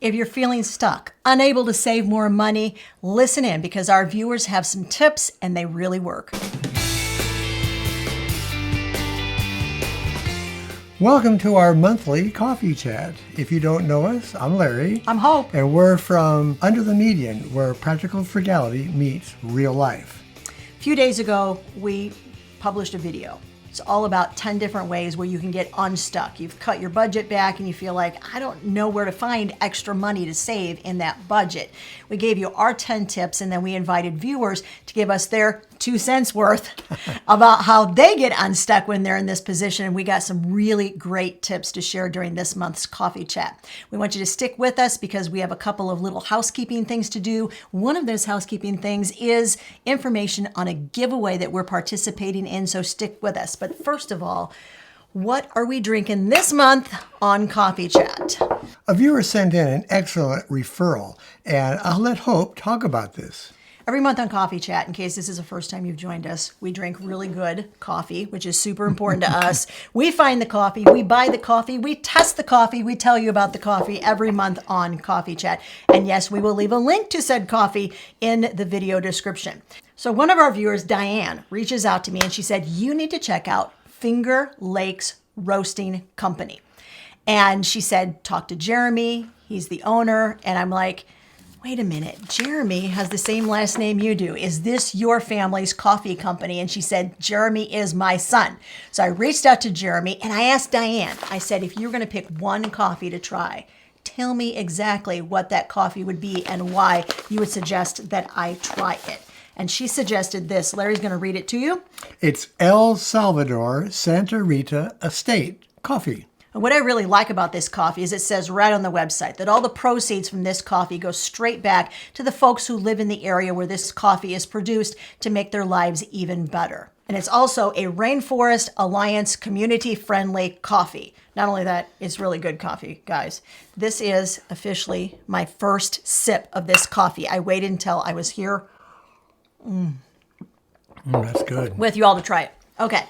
If you're feeling stuck, unable to save more money, listen in because our viewers have some tips and they really work. Welcome to our monthly coffee chat. If you don't know us, I'm Larry. I'm Hope. And we're from Under the Median, where practical frugality meets real life. A few days ago, we published a video. It's all about 10 different ways where you can get unstuck. You've cut your budget back and you feel like, I don't know where to find extra money to save in that budget. We gave you our 10 tips and then we invited viewers to give us their 2 cents worth about how they get unstuck when they're in this position. And we got some really great tips to share during this month's coffee chat. We want you to stick with us because we have a couple of little housekeeping things to do. One of those housekeeping things is information on a giveaway that we're participating in, so stick with us. But first of all, what are we drinking this month on Coffee Chat? A viewer sent in an excellent referral, and I'll let Hope talk about this. Every month on Coffee Chat, in case this is the first time you've joined us, we drink really good coffee, which is super important to us. We find the coffee, we buy the coffee, we test the coffee, we tell you about the coffee every month on Coffee Chat. And yes, we will leave a link to said coffee in the video description. So one of our viewers, Diane, reaches out to me and she said, you need to check out Finger Lakes Roasting Company. And she said, talk to Jeremy, he's the owner. And I'm like, wait a minute, Jeremy has the same last name you do. Is this your family's coffee company? And she said, Jeremy is my son. So I reached out to Jeremy and I asked Diane, I said, if you're going to pick one coffee to try, tell me exactly what that coffee would be and why you would suggest that I try it. And she suggested this. Larry's going to read it to you. It's El Salvador Santa Rita Estate Coffee. And what I really like about this coffee is it says right on the website that all the proceeds from this coffee go straight back to the folks who live in the area where this coffee is produced to make their lives even better. And it's also a Rainforest Alliance community-friendly coffee. Not only that, it's really good coffee, guys. This is officially my first sip of this coffee. I waited until I was here That's good. with you all to try it. Okay,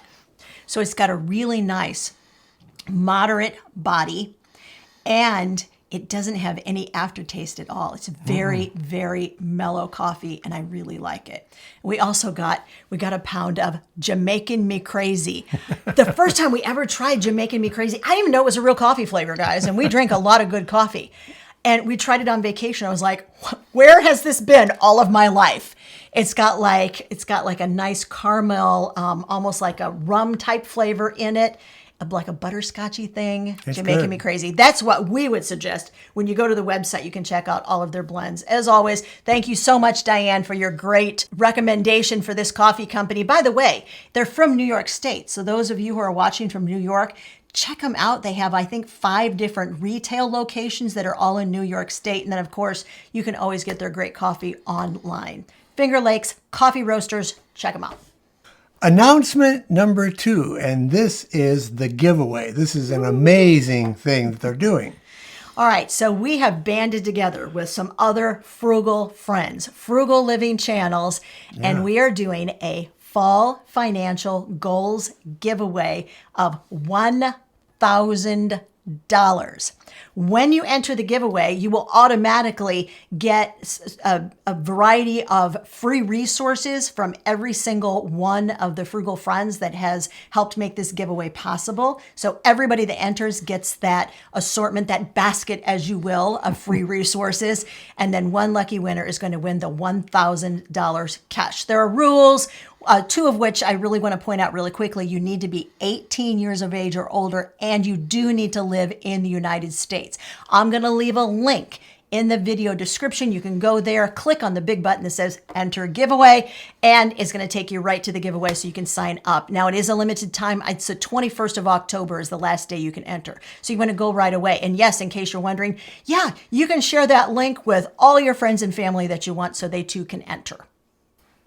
so it's got a really nice moderate body and it doesn't have any aftertaste at all. It's very, very mellow coffee and I really like it. We also got a pound of Jamaican Me Crazy. The first time we ever tried Jamaican Me Crazy, I didn't even know it was a real coffee flavor, guys, and we drink a lot of good coffee. And we tried it on vacation. I was like, where has this been all of my life? It's got like a nice caramel, almost like a rum type flavor in it. Like a butterscotchy thing, Jamaican Me Crazy. That's what we would suggest. When you go to the website, you can check out all of their blends. As always, thank you so much, Diane, for your great recommendation for this coffee company. By the way, they're from New York State. So those of you who are watching from New York, check them out. They have, I think, 5 different retail locations that are all in New York State. And then, of course, you can always get their great coffee online. Finger Lakes Coffee Roasters, check them out. Announcement number 2, and this is the giveaway. This is an amazing thing that they're doing. All right, so we have banded together with some other frugal friends, frugal living channels, and we are doing a fall financial goals giveaway of $1,000. When you enter the giveaway, you will automatically get a variety of free resources from every single one of the frugal friends that has helped make this giveaway possible. So everybody that enters gets that assortment, that basket, as you will, of free resources. And then one lucky winner is going to win the $1,000 cash. There are rules. 2 of which I really want to point out really quickly. You need to be 18 years of age or older, and you do need to live in the United States. I'm going to leave a link in the video description. You can go there, click on the big button that says enter giveaway, and it's going to take you right to the giveaway so you can sign up. Now, it is a limited time. It's the 21st of October is the last day you can enter. So you want to go right away. And yes, in case you're wondering, yeah, you can share that link with all your friends and family that you want so they too can enter.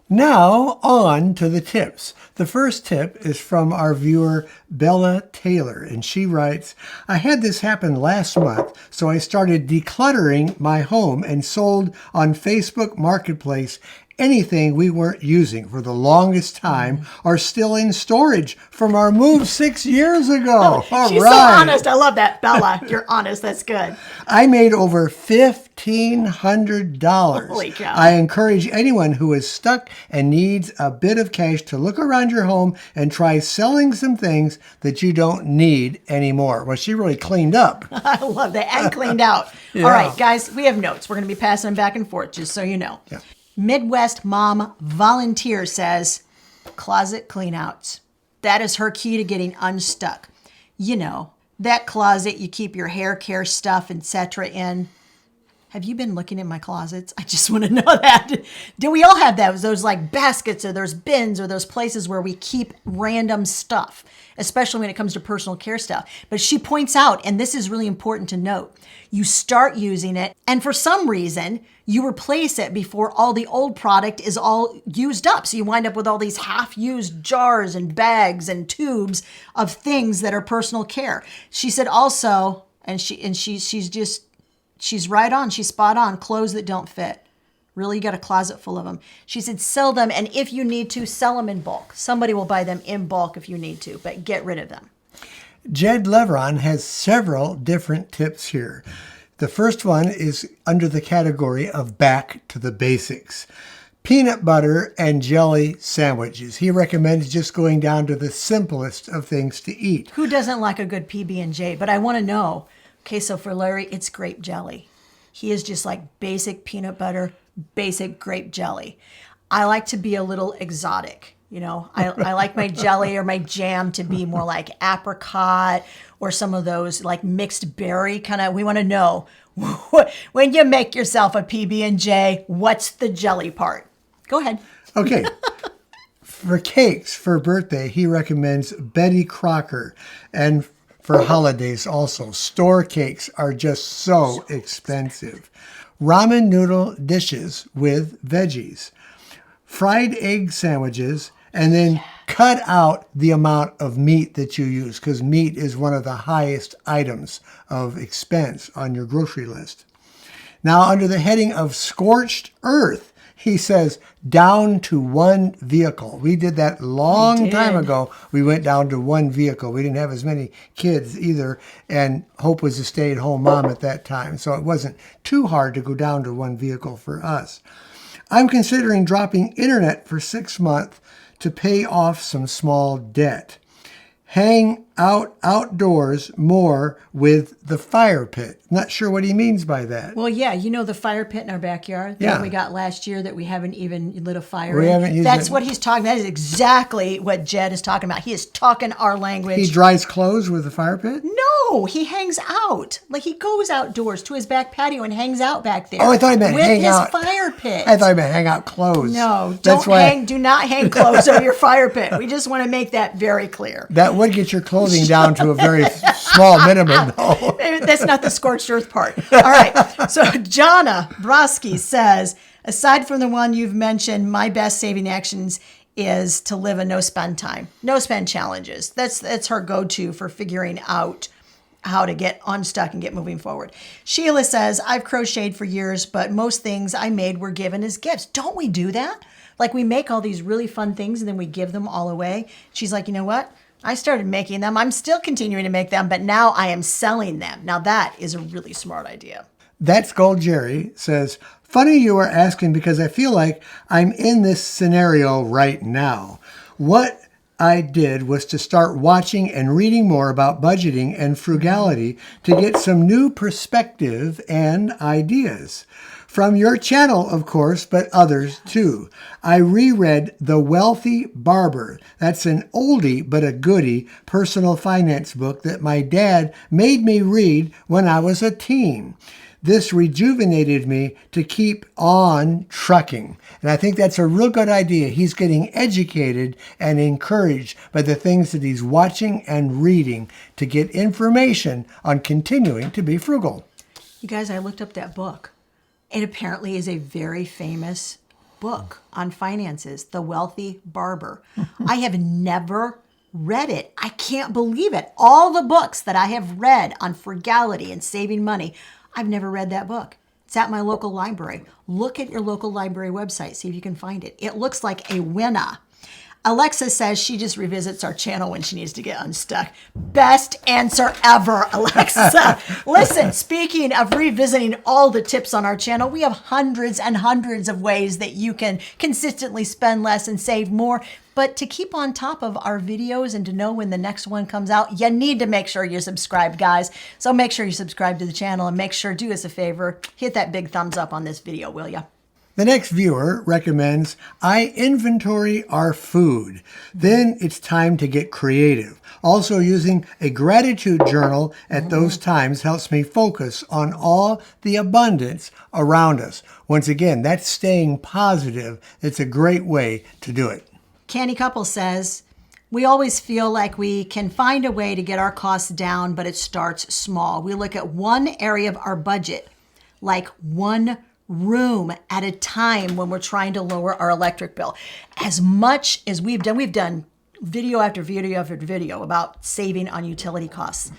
Now, on to the tips. The first tip is from our viewer, Bella Taylor, and she writes, I had this happen last month, so I started decluttering my home and sold on Facebook Marketplace anything we weren't using for the longest time are still in storage from our move 6 years ago. All She's right. so honest. I love that. Bella, you're honest. That's good. I made over $1,500. Holy cow. I encourage anyone who is stuck and needs a bit of cash to look around your home and try selling some things that you don't need anymore. Well, she really cleaned up. I love that. And cleaned out. Yeah. All right, guys, we have notes. We're going to be passing them back and forth, just so you know. Yeah. Midwest Mom Volunteer says, closet cleanouts. That is her key to getting unstuck. You know, that closet you keep your hair care stuff, etc. in. Have you been looking in my closets? I just want to know that. Do we all have those like baskets or those bins or those places where we keep random stuff, especially when it comes to personal care stuff? But she points out, and this is really important to note, you start using it, and for some reason, you replace it before all the old product is all used up. So you wind up with all these half-used jars and bags and tubes of things that are personal care. She said also, she's right on. She's spot on. Clothes that don't fit. Really, you got a closet full of them. She said, sell them. And if you need to, sell them in bulk. Somebody will buy them in bulk if you need to, but get rid of them. Jed Leveron has several different tips here. The first one is under the category of back to the basics. Peanut butter and jelly sandwiches. He recommends just going down to the simplest of things to eat. Who doesn't like a good PB&J? But I want to know. Okay, so for Larry, it's grape jelly. He is just like basic peanut butter, basic grape jelly. I like to be a little exotic. You know, I like my jelly or my jam to be more like apricot or some of those like mixed berry kind of. We want to know when you make yourself a PB&J, what's the jelly part? Go ahead. Okay. For cakes for birthday, he recommends Betty Crocker. And for holidays also, store cakes are just so expensive. Ramen noodle dishes with veggies. Fried egg sandwiches, and then cut out the amount of meat that you use, because meat is one of the highest items of expense on your grocery list. Now, under the heading of scorched earth, he says down to one vehicle. We did that long time ago. We went down to one vehicle. We didn't have as many kids either, and Hope was a stay-at-home mom at that time, so it wasn't too hard to go down to one vehicle for us. I'm considering dropping internet for 6 months to pay off some small debt. Hang out outdoors more with the fire pit. Not sure what he means by that. Well, yeah, you know the fire pit in our backyard that we got last year that we haven't even lit a fire We in? haven't used That's it. what he's talking about. That is exactly what Jed is talking about. He is talking our language. He dries clothes with the fire pit? No, he hangs out. Like he goes outdoors to his back patio and hangs out back there. Oh, I thought he meant with hang his out. fire pit. I thought he meant hang out clothes. No, That's why do not hang clothes over your fire pit. We just want to make that very clear. that would get your clothing down to a very small minimum, though. That's not the scorched earth part. All right. So Jana Broski says, aside from the one you've mentioned, my best saving actions is to live a no spend time, no spend challenges. That's her go-to for figuring out how to get unstuck and get moving forward. Sheila says, I've crocheted for years, but most things I made were given as gifts. Don't we do that? Like we make all these really fun things and then we give them all away. She's like, you know what? I started making them. I'm still continuing to make them, but now I am selling them. Now that is a really smart idea. That's Gold Jerry says, funny you are asking because I feel like I'm in this scenario right now. What I did was to start watching and reading more about budgeting and frugality to get some new perspective and ideas. From your channel, of course, but others too. I reread The Wealthy Barber. That's an oldie but a goodie personal finance book that my dad made me read when I was a teen. This rejuvenated me to keep on trucking. And I think that's a real good idea. He's getting educated and encouraged by the things that he's watching and reading to get information on continuing to be frugal. You guys, I looked up that book. It apparently is a very famous book on finances, The Wealthy Barber. I have never read it. I can't believe it. All the books that I have read on frugality and saving money, I've never read that book. It's at my local library. Look at your local library website. See if you can find it. It looks like a winner. Alexa says she just revisits our channel when she needs to get unstuck. Best answer ever, Alexa. Listen, speaking of revisiting all the tips on our channel, we have hundreds and hundreds of ways that you can consistently spend less and save more. But to keep on top of our videos and to know when the next one comes out, you need to make sure you're subscribed, guys. So make sure you subscribe to the channel and make sure, do us a favor, hit that big thumbs up on this video, will ya? The next viewer recommends, I inventory our food. Then it's time to get creative. Also, using a gratitude journal at those times helps me focus on all the abundance around us. Once again, that's staying positive. It's a great way to do it. Candy Couple says, we always feel like we can find a way to get our costs down, but it starts small. We look at one area of our budget, like one room at a time when we're trying to lower our electric bill. As much as we've done video after video after video about saving on utility costs.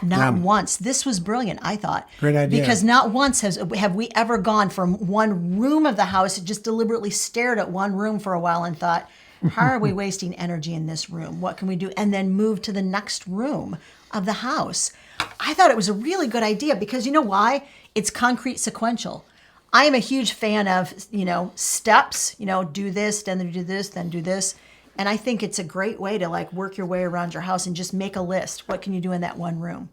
Not once. This was brilliant, I thought. Great idea. Because not once have we ever gone from one room of the house, just deliberately stared at one room for a while and thought, how are we wasting energy in this room? What can we do? And then move to the next room of the house. I thought it was a really good idea because you know why? It's concrete sequential. I am a huge fan of, steps, do this, then do this, then do this. And I think it's a great way to work your way around your house and just make a list. What can you do in that one room?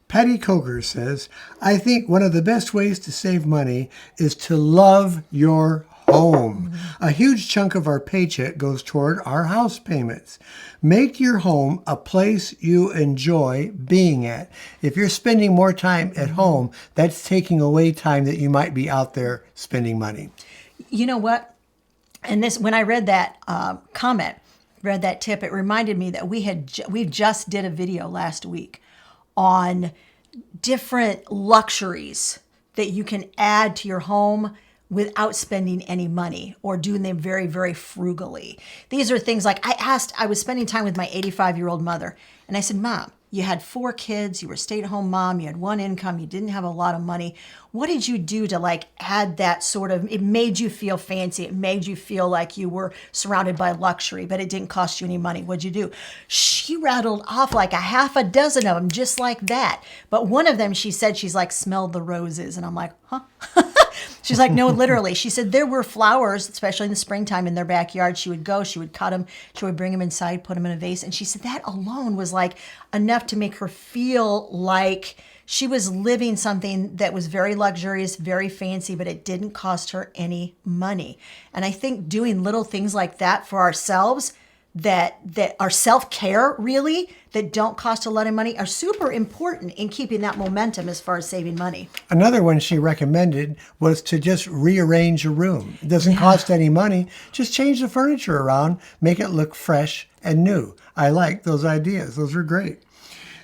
Patty Coker says, I think one of the best ways to save money is to love your home. A huge chunk of our paycheck goes toward our house payments. Make your home a place you enjoy being at. If you're spending more time at home, that's taking away time that you might be out there spending money. You know what? And when I read that read that tip, it reminded me that we just did a video last week on different luxuries that you can add to your home without spending any money or doing them very, very frugally. These are things like I was spending time with my 85-year-old mother, and I said, Mom, you had 4 kids, you were a stay-at-home mom, you had one income, you didn't have a lot of money. What did you do to add that it made you feel fancy, it made you feel like you were surrounded by luxury, but it didn't cost you any money. What'd you do? She rattled off like a half a dozen of them, just like that. But one of them, she said, smelled the roses. And I'm like, huh? She's like, no, literally. She said there were flowers, especially in the springtime in their backyard. She would go, she would cut them, she would bring them inside, put them in a vase. And she said that alone was enough to make her feel like she was living something that was very luxurious, very fancy, but it didn't cost her any money. And I think doing little things like that for ourselves that are self-care really, that don't cost a lot of money, are super important in keeping that momentum as far as saving money. Another one she recommended was to just rearrange a room. It doesn't cost any money. Just change the furniture around, make it look fresh and new. I like those ideas. Those are great.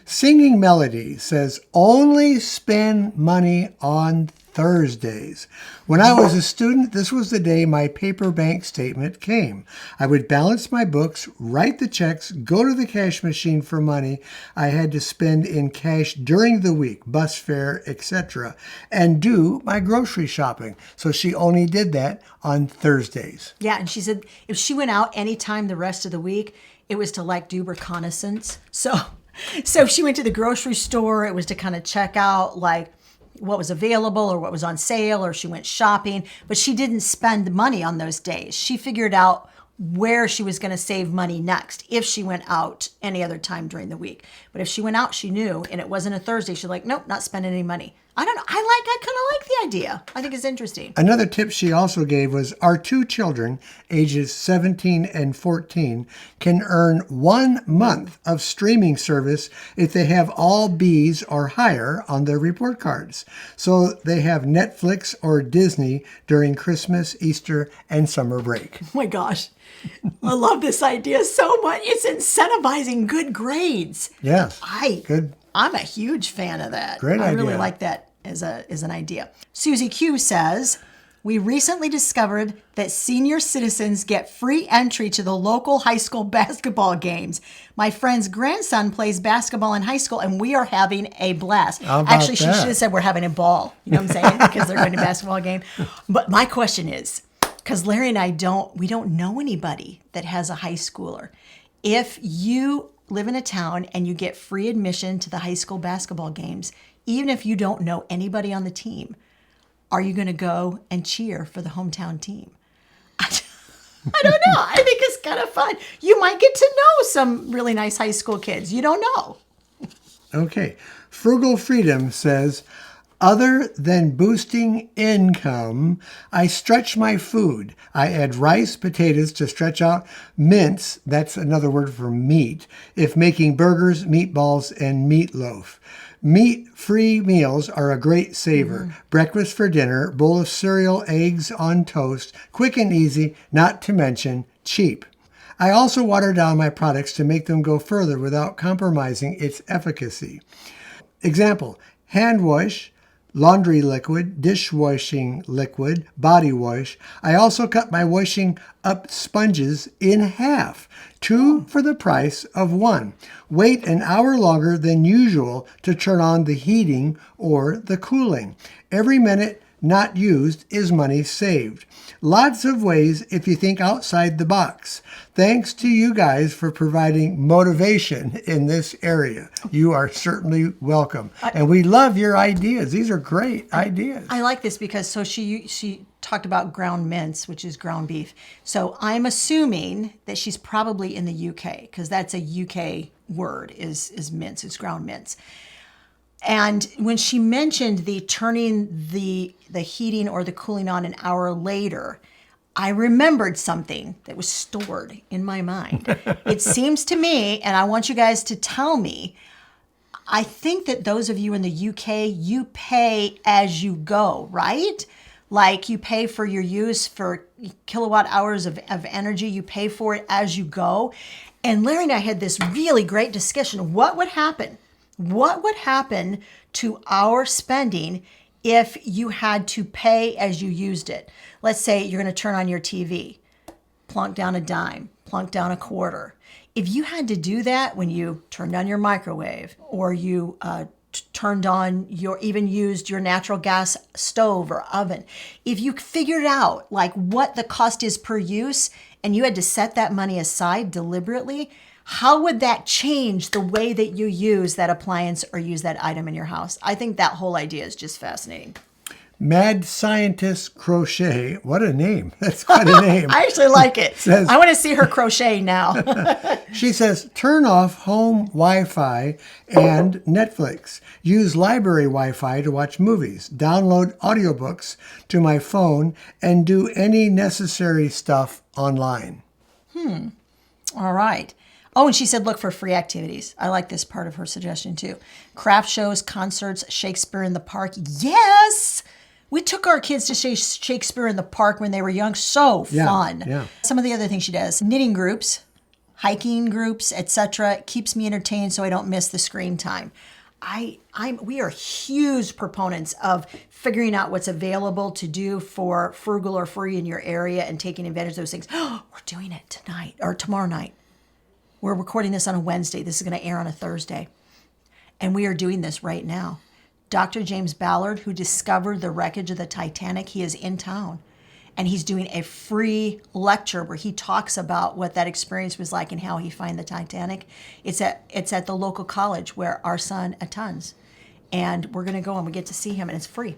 Singing Melody says, only spend money on Thursdays. When I was a student, this was the day my paper bank statement came. I would balance my books, write the checks, go to the cash machine for money I had to spend in cash during the week, bus fare, etc., and do my grocery shopping. So she only did that on Thursdays. Yeah, and she said if she went out anytime the rest of the week, it was to do reconnaissance. So if she went to the grocery store, it was to kind of check out what was available or what was on sale, or she went shopping, but she didn't spend money on those days. She figured out where she was going to save money next if she went out any other time during the week. But if she went out, she knew, and it wasn't a Thursday, she's like, nope, not spending any money. I don't know. I kind of like the idea. I think it's interesting. Another tip she also gave was our 2 children, ages 17 and 14, can earn 1 month of streaming service if they have all Bs or higher on their report cards. So they have Netflix or Disney during Christmas, Easter, and summer break. Oh my gosh. I love this idea so much. It's incentivizing good grades. Yes. Good. I'm a huge fan of that. Great idea. I really like that as an idea. Susie Q says, We recently discovered that senior citizens get free entry to the local high school basketball games. My friend's grandson plays basketball in high school, and we are having a blast. How about Actually, she that? should have said we're having a ball. You know what I'm saying? Because they're going to a basketball game. But my question is, because Larry and I don't know anybody that has a high schooler. If you live in a town and you get free admission to the high school basketball games, even if you don't know anybody on the team, are you going to go and cheer for the hometown team? I don't know. I think it's kind of fun. You might get to know some really nice high school kids. You don't know. Okay. Frugal Freedom says, other than boosting income, I stretch my food. I add rice, potatoes to stretch out mince, that's another word for meat, if making burgers, meatballs, and meatloaf. Meat-free meals are a great saver. Breakfast for dinner, bowl of cereal, eggs on toast, quick and easy, not to mention cheap. I also water down my products to make them go further without compromising its efficacy. Example, hand wash, laundry liquid, dishwashing liquid, body wash. I also cut my washing up sponges in half, 2 for the price of 1. Wait an hour longer than usual to turn on the heating or the cooling. Every minute not used is money saved. Lots of ways if you think outside the box. Thanks to you guys for providing motivation in this area. You are certainly welcome. And we love your ideas. These are great ideas. I like this because she talked about ground mince, which is ground beef. So I'm assuming that she's probably in the UK because that's a UK word is mince, it's ground mince. And when she mentioned the turning the heating or the cooling on an hour later, I remembered something that was stored in my mind. It seems to me, and I want you guys to tell me, I think that those of you in the UK, you pay as you go, right? Like you pay for your use for kilowatt hours of energy, you pay for it as you go. And Larry and I had this really great discussion. What would happen? What would happen to our spending if you had to pay as you used it? Let's say you're going to turn on your TV, plunk down a dime, plunk down a quarter. If you had to do that when you turned on your microwave or you turned on even used your natural gas stove or oven, if you figured out like what the cost is per use and you had to set that money aside deliberately, how would that change the way that you use that appliance or use that item in your house? I think that whole idea is just fascinating. Mad Scientist Crochet. What a name. That's quite a name. I actually like it. I want to see her crochet now. She says, turn off home Wi-Fi and Netflix. Use library Wi-Fi to watch movies. Download audiobooks to my phone and do any necessary stuff online. All right. Oh, and she said, look for free activities. I like this part of her suggestion too. Craft shows, concerts, Shakespeare in the Park. Yes! We took our kids to Shakespeare in the Park when they were young. So fun. Yeah. Some of the other things she does, knitting groups, hiking groups, etc. Keeps me entertained so I don't miss the screen time. We are huge proponents of figuring out what's available to do for frugal or free in your area and taking advantage of those things. We're doing it tonight or tomorrow night. We're recording this on a Wednesday. This is going to air on a Thursday. And we are doing this right now. Dr. James Ballard, who discovered the wreckage of the Titanic, he is in town. And he's doing a free lecture where he talks about what that experience was like and how he found the Titanic. It's at the local college where our son attends. And we're going to go and we get to see him, and it's free.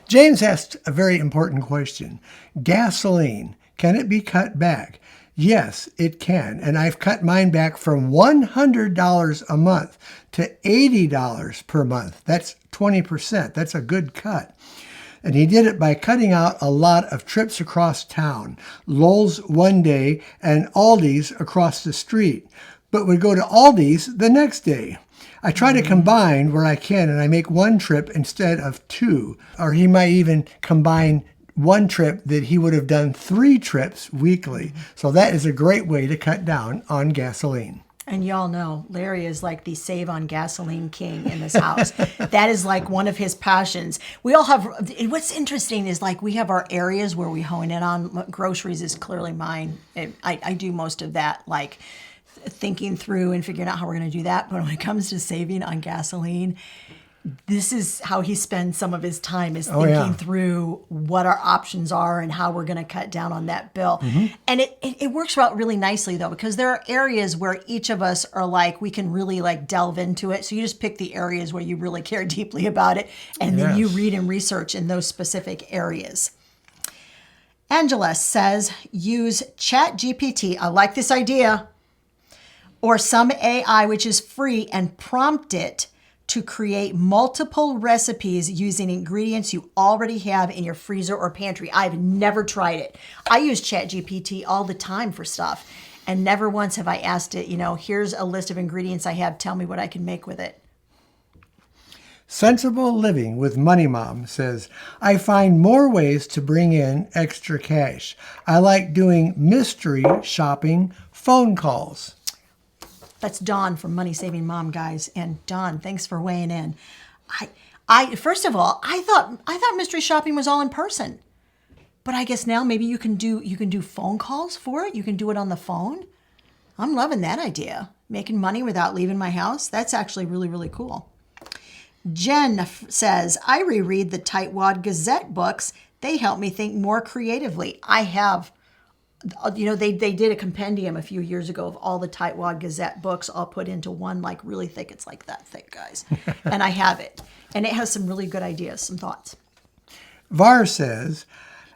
James asked a very important question. Gasoline, can it be cut back? Yes, it can. And I've cut mine back from $100 a month to $80 per month. That's 20%. That's a good cut. And he did it by cutting out a lot of trips across town, Lowe's one day and Aldi's across the street, but would go to Aldi's the next day. I try to combine where I can, and I make one trip instead of 2. Or he might even combine one trip that he would have done 3 trips weekly. So that is a great way to cut down on gasoline. And y'all know Larry is like the save on gasoline king in this house. That is like one of his passions. We all have, what's interesting is like we have our areas where we hone in on. Groceries is clearly mine. I do most of that, like thinking through and figuring out how we're going to do that. But when it comes to saving on gasoline, this is how he spends some of his time, is thinking through what our options are and how we're going to cut down on that bill. And it works out really nicely though, because there are areas where each of us are like, we can really like delve into it. So you just pick the areas where you really care deeply about it. And then you read and research in those specific areas. Angela says, use ChatGPT. I like this idea. Or some AI, which is free, and prompt it to create multiple recipes using ingredients you already have in your freezer or pantry. I've never tried it. I use ChatGPT all the time for stuff, and never once have I asked it, here's a list of ingredients I have, tell me what I can make with it. Sensible Living with Money Mom says, I find more ways to bring in extra cash. I like doing mystery shopping phone calls. That's Dawn from Money Saving Mom, guys. And Dawn, thanks for weighing in. I first of all, I thought mystery shopping was all in person. But I guess now maybe you can do phone calls for it. You can do it on the phone. I'm loving that idea. Making money without leaving my house. That's actually really, really cool. Jen says, I reread the Tightwad Gazette books. They help me think more creatively. I have. They did a compendium a few years ago of all the Tightwad Gazette books all put into one, like really thick. It's like that thick, guys. And I have it. And it has some really good ideas, some thoughts. Var says,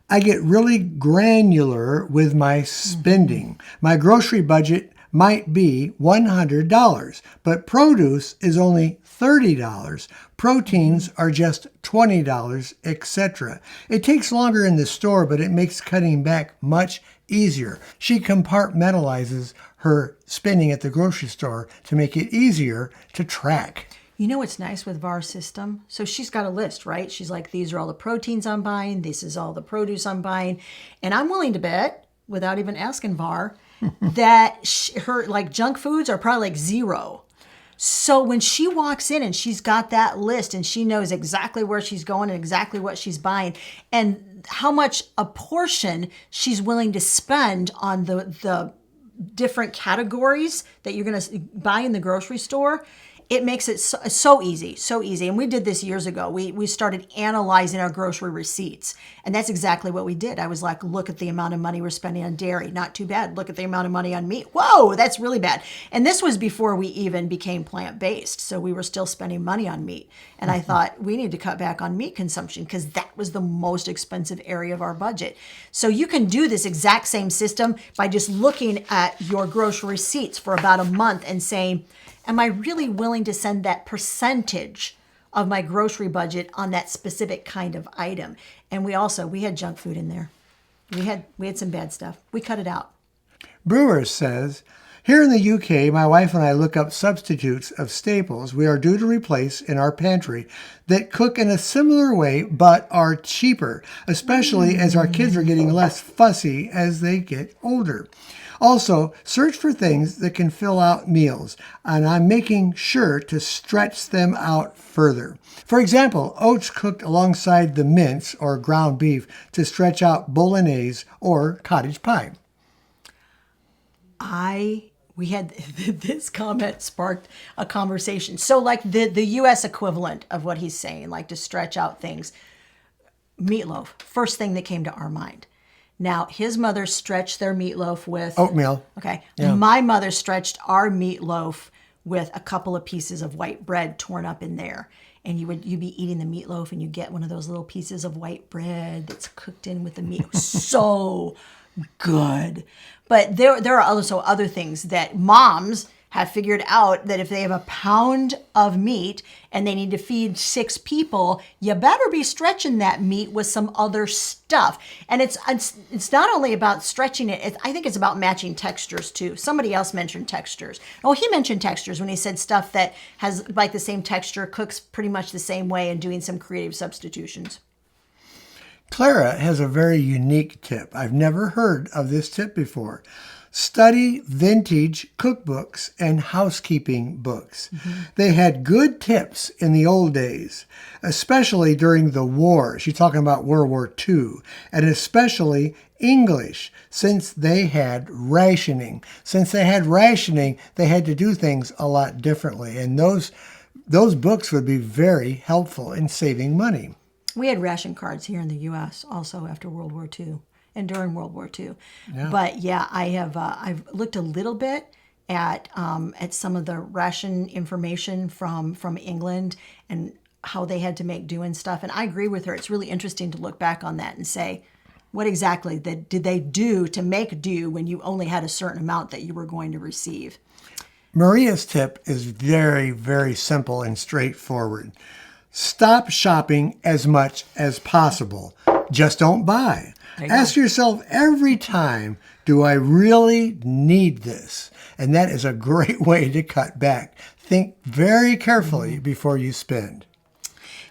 I get really granular with my spending. My grocery budget might be $100, but produce is only $30. Proteins are just $20, etc. It takes longer in the store, but it makes cutting back much easier. She compartmentalizes her spending at the grocery store to make it easier to track. You know what's nice with VAR's system? So she's got a list, right? She's like, these are all the proteins I'm buying. This is all the produce I'm buying. And I'm willing to bet, without even asking VAR, that her like junk foods are probably like zero. So when she walks in and she's got that list and she knows exactly where she's going and exactly what she's buying and how much a portion she's willing to spend on the different categories that you're going to buy in the grocery store, it makes it so easy. And we did this years ago. We started analyzing our grocery receipts. And that's exactly what we did. I was like, look at the amount of money we're spending on dairy. Not too bad. Look at the amount of money on meat. Whoa, that's really bad. And this was before we even became plant-based. So we were still spending money on meat. And I thought we need to cut back on meat consumption because that was the most expensive area of our budget. So you can do this exact same system by just looking at your grocery receipts for about a month and saying, am I really willing to send that percentage of my grocery budget on that specific kind of item? And we had junk food in there. We had some bad stuff. We cut it out. Brewer says, here in the UK, my wife and I look up substitutes of staples we are due to replace in our pantry that cook in a similar way but are cheaper, especially as our kids are getting less fussy as they get older. Also, search for things that can fill out meals, and I'm making sure to stretch them out further. For example, oats cooked alongside the mince or ground beef to stretch out bolognese or cottage pie. We had this comment sparked a conversation. So like the U.S. equivalent of what he's saying, like to stretch out things. Meatloaf, first thing that came to our mind. Now, his mother stretched their meatloaf with oatmeal. Okay. Yeah. My mother stretched our meatloaf with a couple of pieces of white bread torn up in there. And you'd be eating the meatloaf and you get one of those little pieces of white bread that's cooked in with the meat. It was so good. But there are also other things that moms have figured out that if they have a pound of meat and they need to feed 6 people, you better be stretching that meat with some other stuff. And it's not only about stretching it, I think it's about matching textures too. Somebody else mentioned textures. Oh, he mentioned textures when he said stuff that has like the same texture, cooks pretty much the same way, and doing some creative substitutions. Clara has a very unique tip. I've never heard of this tip before. study vintage cookbooks and housekeeping books. They had good tips in the old days, especially during the war. She's talking about World War II, and especially English, since they had rationing. Since they had rationing, they had to do things a lot differently, and those books would be very helpful in saving money. We had ration cards here in the U.S. also after World War II and during World War II. But yeah, I've looked a little bit at some of the ration information from England and how they had to make do and stuff. And I agree with her. It's really interesting to look back on that and say, what exactly did they do to make do when you only had a certain amount that you were going to receive? Maria's tip is very, very simple and straightforward. Stop shopping as much as possible. Just don't buy. Ask yourself every time, do I really need this? And that is a great way to cut back. Think very carefully before you spend.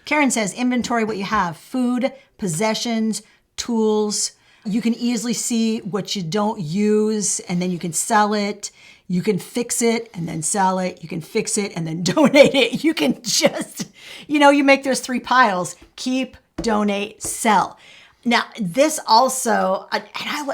Karen says, inventory what you have, food, possessions, tools. You can easily see what you don't use and then you can sell it. You can fix it and then sell it. You can fix it and then donate it. You can just, you make those 3 piles. Keep, donate, sell. Now, this also,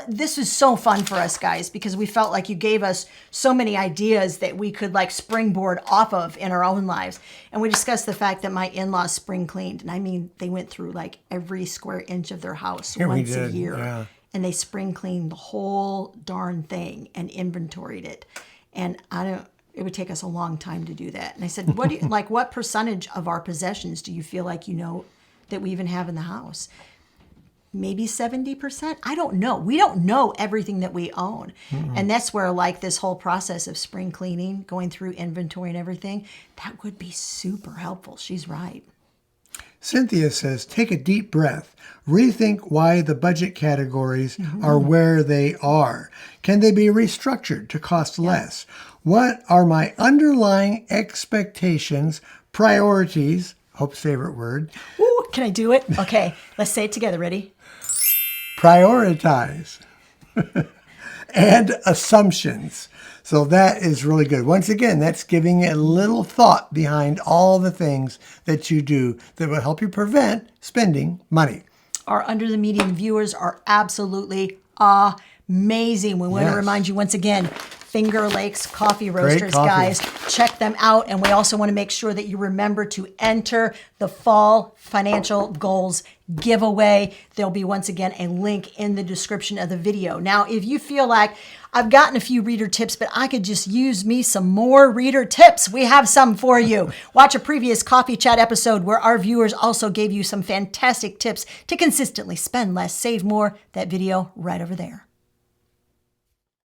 this was so fun for us guys because we felt like you gave us so many ideas that we could like springboard off of in our own lives. And we discussed the fact that my in-laws spring cleaned. And I mean, they went through like every square inch of their house once a year. Yeah. And they spring cleaned the whole darn thing and inventoried it. And it would take us a long time to do that. And I said, what percentage of our possessions do you feel like that we even have in the house? Maybe 70%. I don't know. We don't know everything that we own. Mm-hmm. And that's where like this whole process of spring cleaning, going through inventory and everything, that would be super helpful. She's right. Cynthia says, take a deep breath. Rethink why the budget categories are where they are. Can they be restructured to cost less? What are my underlying expectations, priorities, Hope's favorite word? Ooh, can I do it? Okay, let's say it together. Ready? Prioritize. And assumptions. So that is really good. Once again, that's giving a little thought behind all the things that you do that will help you prevent spending money. Our Under the Median viewers are absolutely amazing. We want to remind you once again, Finger Lakes Coffee Roasters, guys. Check them out. And we also want to make sure that you remember to enter the Fall Financial Goals giveaway. There'll be, once again, a link in the description of the video. Now, if you feel like I've gotten a few reader tips, but I could just use me some more reader tips, we have some for you. Watch a previous Coffee Chat episode where our viewers also gave you some fantastic tips to consistently spend less, save more. That video right over there.